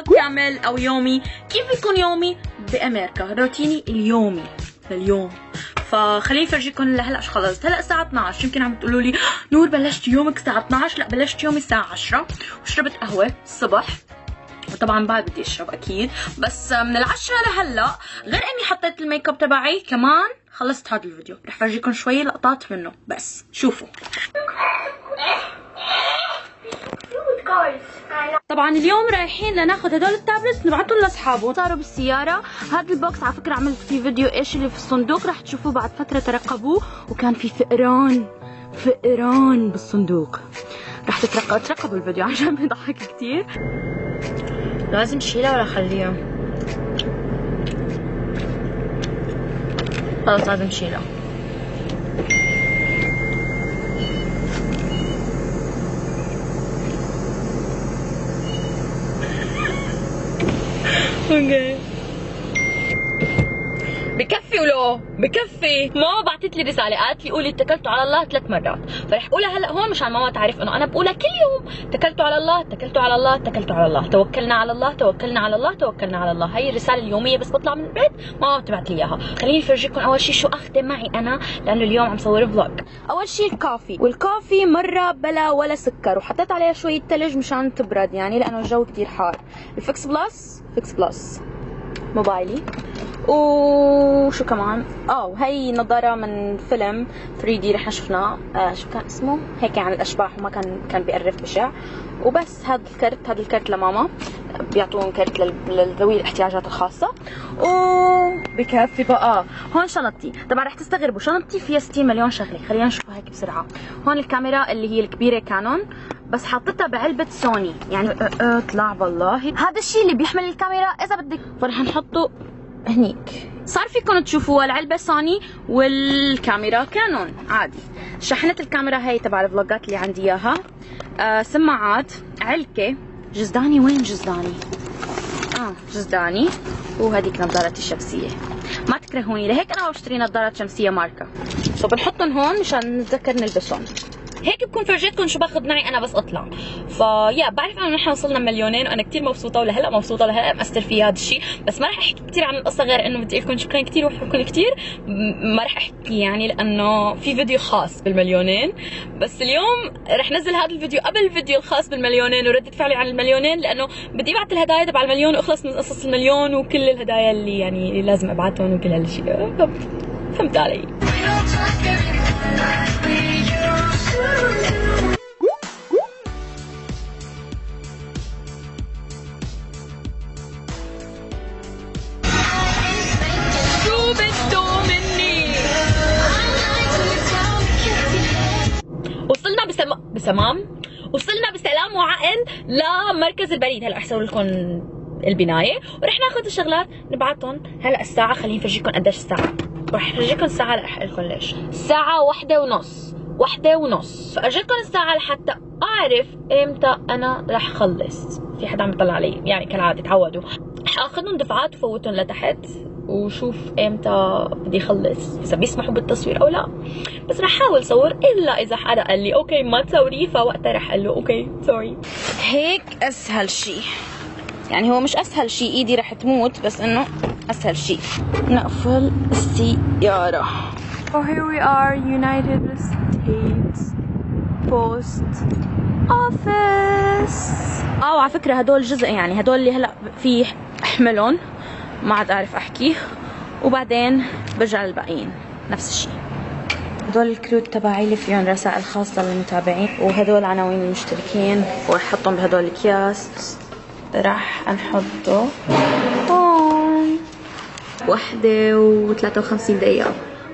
فلوج كامل او يومي. كيف بيكون يومي بامريكا؟ روتيني اليومي لليوم. فخليني افرجيكم لهلا شو خلصت. هلا الساعه 12. يمكن عم تقولوا لي نور بلشت يومك الساعه 12؟ لا، بلشت يومي الساعه 10 وشربت قهوه الصبح، وطبعا بعد بدي اشرب اكيد، بس من العشرة لهلا غير اني حطيت الميك اب تبعي كمان خلصت هذا الفيديو. رح فرجيكم شوي لقطات منه، بس شوفوا. طبعا اليوم رايحين لناخذ هدول التابلتس نبعتهم لاصحابه. صاروا بالسياره. هذا البوكس على فكره عملت فيه فيديو ايش اللي في الصندوق، رح تشوفوه بعد فتره. ترقبوه. وكان في فئران بالصندوق. رح ترقبوا الفيديو عشان بيضحك كثير. لازم شيلها ولا خليها؟ خلص لازم شيلها. اوكي بكفي ولو بكفي. ماما بعثت لي رساله قالت لي قولي اتكلتوا على الله 3 مرات، فرح اقولها هلا هون مشان ماما تعرف انه انا بقولها كل يوم. اتكلتوا على الله، اتكلتوا على الله، اتكلتوا على الله، توكلنا على الله، توكلنا على الله، توكلنا على الله. هي الرساله اليوميه بس بطلع من البيت ماما بتبعت لي اياها. خليني افرجيكم اول شيء شو اخذه معي انا، لانه اليوم عم صور فلوج. اول شيء الكافي، والكافي مره بلا ولا سكر، وحطيت عليها شويه ثلج مشان تبرد يعني لانه الجو كثير حار. الفيكس بلس موبايلي. وشو كمان؟ هي نظارة من فيلم 3D رح شفناه، شو كان اسمه؟ هيك عن الاشباح وما كان بيقرف بشع. وبس هذا الكرت لماما، بيعطون كرت لذوي الاحتياجات الخاصة. وبكفي بقى. هون شنطتي، طبعا رح تستغربوا شنطتي فيها 60 مليون شغلة. خلينا نشوفها هيك بسرعة. هون الكاميرا اللي هي الكبيرة كانون، بس حاطتها بعلبة سوني يعني اطلع والله. هذا الشيء اللي بيحمل الكاميرا اذا بدك، فرح نحطه هنيك. صار فيكم تشوفوها العلبة سوني والكاميرا كانون عادي. شحنة الكاميرا هي تبع الفلوجات اللي عندي اياها. سماعات، علكة، جزداني. وين جزداني؟ جزداني. وهذيك نظارتي الشمسية. ما تكرهوني لهيك انا بشتري نظارات شمسية ماركة، بنحطهم هون مشان نتذكر نلبسهم. هيك بكون فرجيتكم شو باخذ معي انا بس اطلع. بعرف انه نحن وصلنا مليونين وانا كثير مبسوطه، ولهلا مبسوطه، ولهلا مأثر في هذا الشيء. بس ما رح احكي كثير عن القصه، غير انه بدي اقول لكم شكرا كثير وبحبكم كثير. ما رح احكي يعني لانه في فيديو خاص بالمليونين، بس اليوم رح نزل هذا الفيديو قبل الفيديو الخاص بالمليونين وردة فعلي عن المليونين، لانه بدي ابعث الهدايا تبع المليون واخلص من قصص المليون وكل الهدايا اللي يعني لازم ابعثهم وكل هالشيء. فهمت علي؟ وصلنا بسلام وعقل لمركز البريد. هلا رح اسوي لكم البنايه ورح ناخذ الشغلات نبعتهم. هلا الساعه خليني افرجيكم قديش الساعه، ورح افرجيكم الساعه رح اقول لكم ليش. الساعه 1:30 فاجيكم الساعه لحتى اعرف امتى انا رح خلص. في حدا عم يطلع علي يعني كالعاده، تعودوا. رح اخذهم دفعات وفوتهم لتحت وشوف امتى بدي اخلص، اذا بيسمحوا بالتصوير او لا. بس رح احاول صور، الا اذا حدا قال لي اوكي ما تصوري، فوقتها رح اقول له اوكي سوري. هيك اسهل شيء، يعني هو مش اسهل شيء، ايدي رح تموت، بس انه اسهل شيء. نقفل السيارة. here we are United States Post Office. وعلى فكرة هدول جزء، يعني هدول اللي هلا في احملهم ما عاد اعرف احكي، وبعدين برجع للباقيين نفس الشيء. هدول الكروت تبعي اللي فيهم رسائل خاصة للمتابعين، وهدول عناوين المشتركين، ورح احطهم بهدول الاكياس. رح نحطه هون 1:53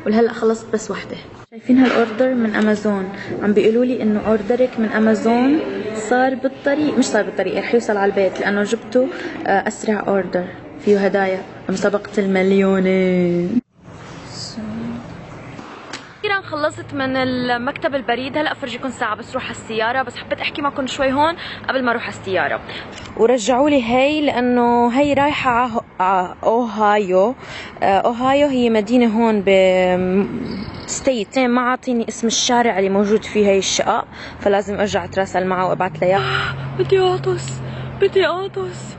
ولهلا خلصت بس وحده. شايفين هالاوردر من امازون؟ عم بيقولوا لي انه اوردرك من امازون صار بالطريق، مش صار بالطريق، رح يوصل على البيت لانه جبته اسرع اوردر، فيه هدايا مسابقة المليونين. اخيرا خلصت من المكتب البريد. هلا افرجيكم ساعه بس روح على السياره، بس حبيت احكي معكم شوي هون قبل ما اروح على السياره. ورجعوا لي هي لانه هي رايحه على اوهايو. اوهايو هي مدينه هون ب ستيت، ما عاطيني اسم الشارع اللي موجود فيه هي الشقه، فلازم ارجع اتراسل معه وابعث له اياه. بدي اعطس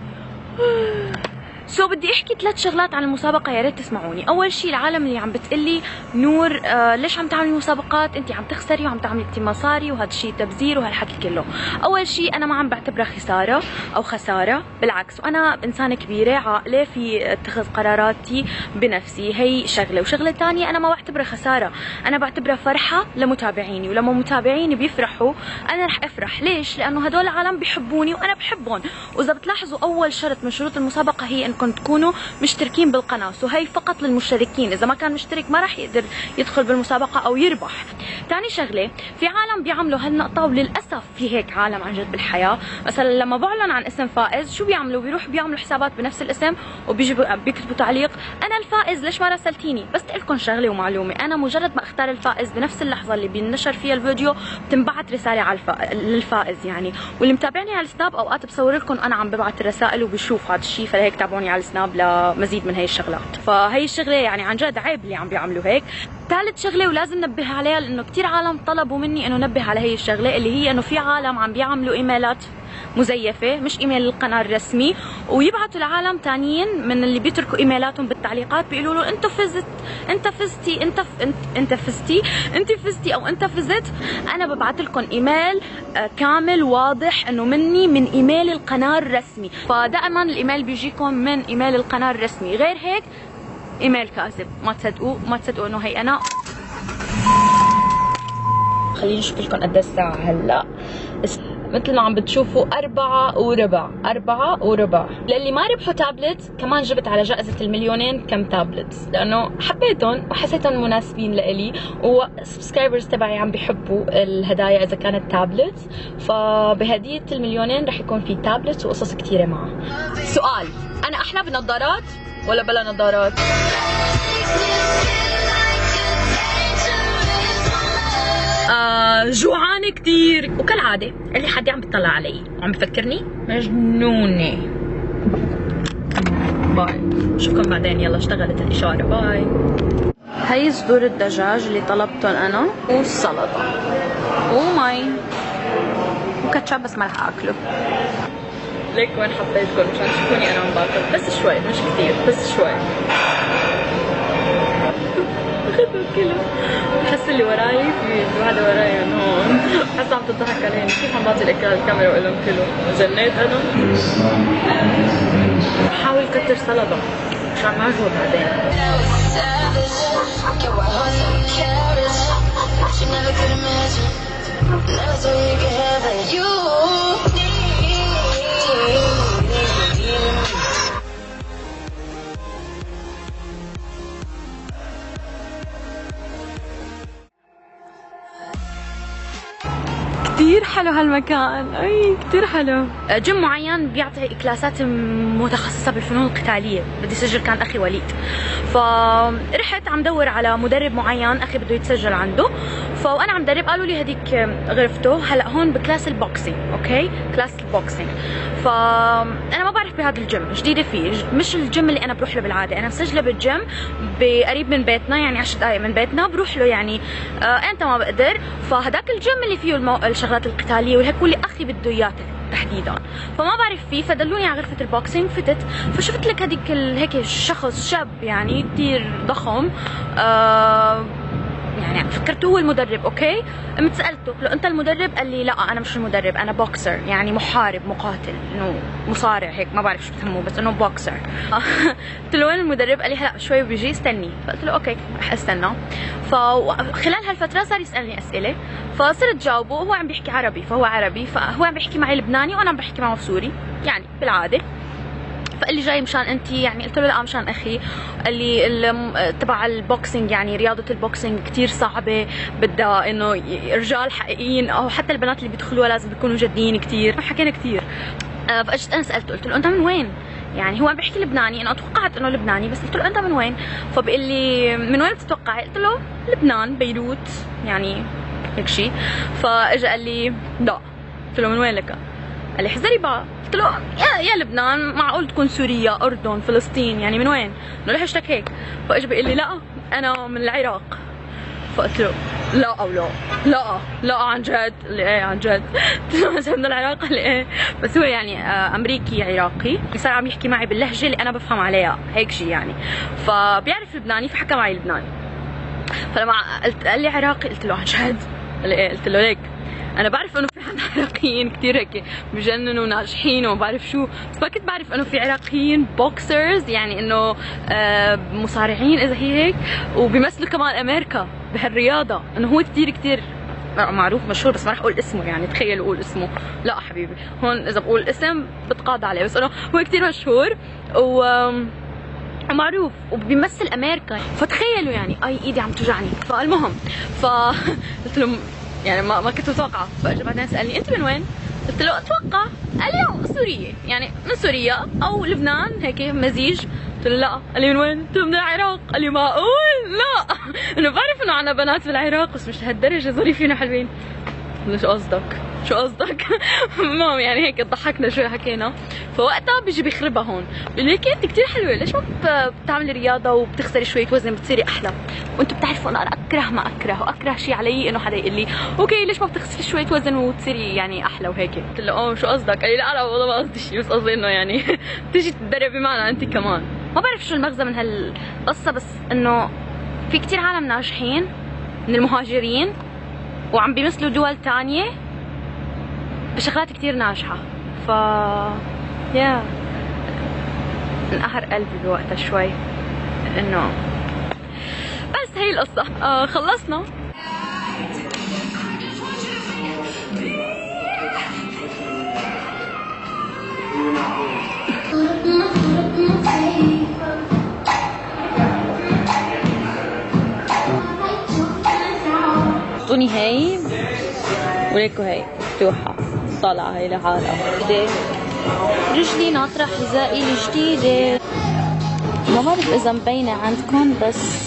بدي احكي 3 شغلات عن المسابقه، يا ريت تسمعوني. اول شيء العالم اللي عم بتقلي نور ليش عم تعملي مسابقات، انت عم تخسري وعم تعملي كثير مصاري وهذا الشيء تبذير وهالحكي كله. اول شيء انا ما عم بعتبرها خساره او خساره، بالعكس، وانا انسانه كبيره عاقله في اتخاذ قراراتي بنفسي، هي شغله. وشغله ثانيه انا ما بعتبرها خساره، انا بعتبرها فرحه لمتابعيني، ولما متابعيني بيفرحوا انا رح افرح. ليش؟ لانه هدول العالم بيحبوني وانا بحبهم. واذا بتلاحظوا اول شرط من شروط المسابقه هي انكم تكونوا مشتركين بالقناه، وهي فقط للمشتركين، اذا ما كان مشترك ما راح يقدر يدخل بالمسابقه او يربح. ثاني شغله، في عالم بيعملوا هالنقطه، وللاسف في هيك عالم عن جد بالحياه. مثلا لما بعلن عن اسم فائز شو بيعملوا؟ بيروحوا بيعملوا حسابات بنفس الاسم وبيجوا بيكتبوا تعليق انا الفائز ليش ما راسلتيني. بس لكم شغله ومعلومه، انا مجرد ما اختار الفائز بنفس اللحظه اللي بينشر فيها الفيديو بتنبعت رساله على للفائز يعني. واللي متابعني على السناب اوقات بصور لكم انا عم ببعت الرسائل وبشوف هذا الشيء، فلهيك تابعوني على السناب لمزيد من هي الشغلات. فهي الشغله يعني عن جد عيب اللي عم بيعملوا هيك. ثالث شغله ولازم ننبه عليها، لانه كثير عالم طلبوا مني انه نبه على هي الشغله، اللي هي انه في عالم عم بيعملوا ايميلات مزيفه مش ايميل القناه الرسمي، ويبعثوا لعالم ثانيين من اللي بيتركوا ايميلاتهم بالتعليقات بيقولوا له انت فزت، انت فزتي، انت فزتي، انت فزتي، او انت فزت. انا ببعث لكم ايميل كامل واضح انه مني من ايميل القناه الرسمي، فدائما الايميل بيجيكم من ايميل القناه الرسمي، غير هيك ايميل كاذب. ما تصدقوا انه هي انا. خليني اشوف لكم قد الساعه هلا. مثل ما عم بتشوفوا 4:15. للي ما ربحوا تابلت كمان جبت على جائزة ال2,000,000 كم تابلت، لأنه حبيتهم وحسيتهم مناسبين لإلي، وسبسكرايبرز تبعي عم بيحبوا الهدايا إذا كانت تابلت. فبهدية ال2,000,000 رح يكون في تابلت وقصص كثيرة معه. سؤال، أنا أحلى بنظارات ولا بلا نظارات؟ جوعانة كتير، وكالعادة اللي حد عم بيطلع علي وعم بفكرني مجنونة. باي، بشوفكم بعدين. يلا اشتغلت الإشارة. باي. هي صدور الدجاج اللي طلبتهم أنا، والسلطة ومي وكاتشب، بس ما رح أكله. ليك وين حطيتكم مشان تشوفوني أنا عم باكل، بس شوي مش كثير، بس شوي. بحس اللي وراي في واحدة وراي من هون، بحس عم تضحك علينا. كيف عم بعطي الأكل على الكاميرا وأقول لهم كلوا؟ جنيت أنا. بحاول كتر سلطة عشان ما أجوع بعدين. كتير حلو هالمكان، اي كتير حلو. جيم معين بيعطي كلاسات متخصصة بالفنون القتالية، بدي سجل كان اخي وليد، فرحت عم دور على مدرب معين اخي بده يتسجل عنده، وانا عم درب قالوا لي هديك غرفته. هلا هون بكلاس البوكسينج، اوكي، كلاس البوكسينج. فانا ما بعرف بهذا الجيم، جديده فيه، مش الجيم اللي انا بروح له بالعاده. انا مسجله بالجيم قريب من بيتنا، يعني 10 دقائق من بيتنا بروح له يعني انت ما بقدر. فهداك الجيم اللي فيه الشغلات القتاليه وهيك، واللي اخي بده اياه تحديدا، فما بعرف فيه، فدلوني على غرفه البوكسينج. فتت فشفت لك هذيك هيك شخص شاب يعني كثير ضخم، يعني فكرته هو المدرب. اوكي، قمت سالته له انت المدرب؟ قال لي لا انا مش المدرب، انا بوكسر، يعني محارب مقاتل، انه مصارع هيك، ما بعرف شو بسموه، بس انه بوكسر. قلت له وين المدرب؟ قال لي هلا شوي بيجي استني. فقلت له اوكي رح استنى. فخلال هالفتره صار يسالني اسئله، فصرت جاوبه. هو عم بيحكي عربي، فهو عربي، فهو عم بيحكي معي لبناني وانا عم بحكي معه سوري يعني بالعاده. فقال لي جاي مشان انت يعني؟ قلت له لا مشان اخي. قال لي تبع البوكسينج، يعني رياضه البوكسينج كثير صعبه، بدها انه رجال حقيقيين، او حتى البنات اللي بيدخلوها لازم بيكونوا جديين كثير. حكينا كثير. فاجت انا سالته قلت له انت من وين؟ يعني هو عم بيحكي لبناني، انا توقعت انه لبناني، بس قلت له انت من وين؟ فبقول لي من وين بتتوقعي؟ قلت له لبنان، بيروت يعني هيك شيء. فاجى قال لي لا. قلت له من وين لك؟ قال لي احذري بقى. قلت له يا لبنان، معقول تكون سوريا، اردن، فلسطين، يعني من وين؟ انه ليش هيك؟ فاجى بيقول لي لا انا من العراق. فقلت له لا او لا لا لا عن جد. ايه عن جد. قلت له مذهب من العراق؟ قال ايه. بس هو يعني امريكي عراقي، صار عم يحكي معي باللهجه اللي انا بفهم عليها، هيك شيء يعني. فبيعرف لبناني فحكى معي لبناني. فلما قال لي عراقي قلت له عن جد؟ قال ايه. قلت له ليك انا بعرف انه في عندنا عراقيين كثير هيك بجننوا وناجحين وما بعرف شو، بس ما كنت بعرف انه في عراقيين بوكسرز، يعني انه مصارعين اذا هي هيك، وبيمثلوا كمان امريكا بهالرياضه، انه هو كثير معروف مشهور، بس ما رح اقول اسمه يعني، تخيلوا اقول اسمه. لا حبيبي هون اذا بقول اسم بتقاضى عليه، بس انه هو كثير مشهور ومعروف وبيمثل امريكا. فتخيلوا يعني اي ايدي عم توجعني. فالمهم قلت له يعني ما كنت متوقعه. فاجى بعدين سالني انت من وين؟ قلت له اتوقع. قال لي سوريه، يعني من سوريا او لبنان هيك مزيج. قلت له لا. قال لي من وين؟ قلت له من العراق. قال لي معقول؟ لا انا بعرف انه عنا بنات بالعراق بس مش لهالدرجه ظريفين وحلوين. قلت له شو قصدك؟ شو قصدك؟ المهم يعني هيك ضحكنا شوي حكينا. فوقتها بيجي بيخربها هون، بيقول لك انت كثير حلوه، ليش ما بتعملي رياضه وبتخسري شويه وزن بتصيري احلى؟ وانتم بتعرفوا انه انا اكره ما اكره، واكره شيء علي انه حدا يقول لي اوكي ليش ما بتخسري شويه وزن وتصيري يعني احلى وهيك. قلت له اوه شو قصدك؟ قال لي لا والله ما قصدي شيء، بس قصدي انه يعني تيجي تتدربي معنا انت كمان. ما بعرف شو المغزى من هالقصه، بس انه في كثير عالم ناجحين من المهاجرين وعم بيمثلوا دول ثانيه بشغلات كثير ناجحه. ف يا انقهر قلبي بوقتها شوي انه بس هي القصه. خلصنا. اعطوني هي وليكو هي مفتوحه طالعه هي لحالها. رجلي ناطره حذائي الجديده، ما بعرف اذا مبينه عندكم بس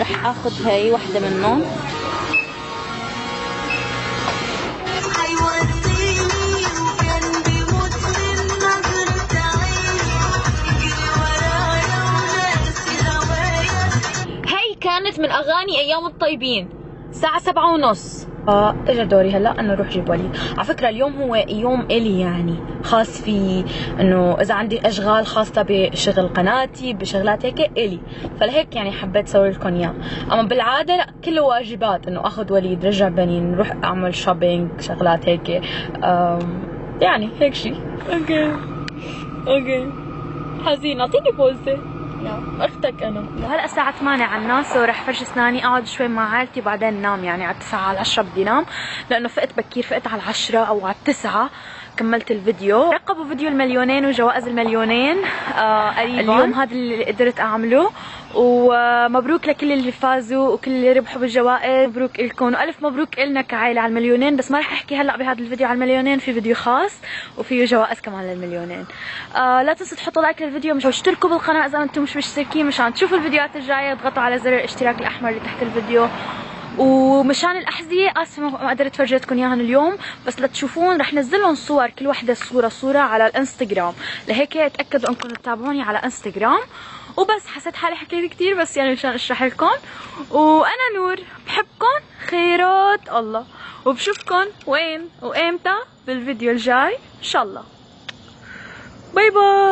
رح اخذ هي وحده منهم. هي كانت من اغاني ايام الطيبين الساعه 7:30. اجى دوري هلا انه اروح جيب وليد. على فكره اليوم هو يوم الي يعني خاص في انه اذا عندي اشغال خاصه بشغل قناتي بشغلات هيك الي، فلهيك يعني حبيت اسوي لكم اياه. اما بالعاده لا، كله واجبات انه اخذ وليد رجع بنين نروح اعمل شوبينج شغلات هيك يعني هيك شيء. اوكي حزين. اعطيني بوزه. لا اختك انا. وهلا الساعة 8 على الناس ورح فرش اسناني اقعد شوي مع عائلتي وبعدين نام، يعني على 9 على 10 بدي نام لانه فقت بكير، فقت على 10 او على 9 كملت الفيديو. رقبوا فيديو المليونين وجوائز المليونين قريبا اليوم، هذا اللي قدرت اعمله. ومبروك لكل اللي فازوا وكل اللي ربحوا بالجوائز، مبروك لكم والف مبروك لنا كعائله على المليونين. بس ما رح احكي هلا بهذا الفيديو على المليونين، في فيديو خاص وفيه جوائز كمان للمليونين. لا تنسوا تحطوا لايك للفيديو، مش اشتركوا بالقناه اذا انتم مش مشتركين مشان تشوفوا الفيديوهات الجايه، اضغطوا على زر الاشتراك الاحمر اللي تحت الفيديو. ومشان الاحذيه اسفه ما قدرت فرجيتكم اياهم اليوم، بس لتشوفون رح نزل لهم صور كل وحده صوره على الانستغرام، لهيك تاكدوا انكم تتابعوني على انستغرام. وبس حسيت حالي حكيت كثير بس يعني مشان اشرح لكم. وانا نور بحبكم خيرات الله، وبشوفكم وين وامتى بالفيديو الجاي ان شاء الله. باي باي.